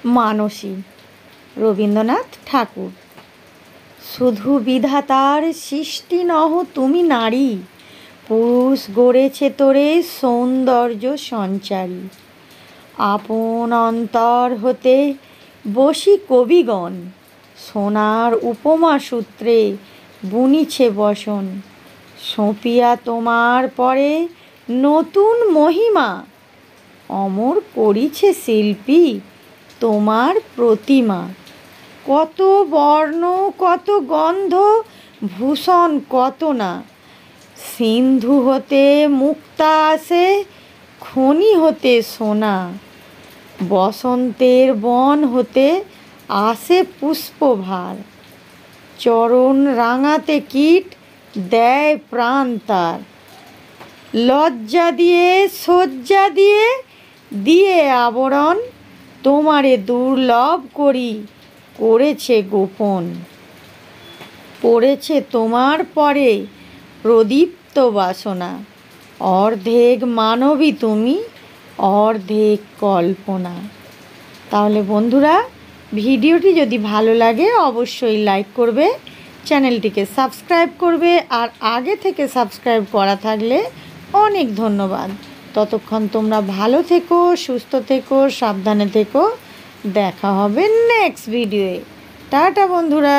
মানসী, রবীন্দ্রনাথ ঠাকুর। শুধু বিধাতার সৃষ্টি নহ তুমি নারী, পুরুষ গড়েছে তোরে সৌন্দর্য সঞ্চারী। আপন অন্তর হতে বসি কবিগণ, সোনার উপমা সূত্রে বুনিছে বসন। সঁপিয়া তোমার পরে নতুন মহিমা, অমর করিছে শিল্পী তোমার প্রতিমা। কত বর্ণ কত গন্ধ ভূষণ কত না, সিন্ধু হতে মুক্তা আসে খনি হতে সোনা। বসন্তের বন হতে আসে পুষ্পভার, চরণ রাঙাতে কীট দেয় প্রাণ তার। লজ্জা দিয়ে শয্যা দিয়ে দিয়ে আবরণ, তোমারে দুর্লভ করি করেছে গোপন। পড়েছে তোমার পরে প্রদীপ্ত বাসনা, অর্ধেক মানবী তুমি অর্ধেক কল্পনা। তাহলে বন্ধুরা, ভিডিওটি যদি ভালো লাগে অবশ্যই লাইক করবে, চ্যানেলটিকে সাবস্ক্রাইব করবে, আর আগে থেকে সাবস্ক্রাইব করা থাকলে অনেক ধন্যবাদ। ততক্ষণ তোমরা ভালো থেকো, সুস্থ থেকো, সাবধানে থেকো। দেখা হবে নেক্সট ভিডিওয়ে। টাটা বন্ধুরা।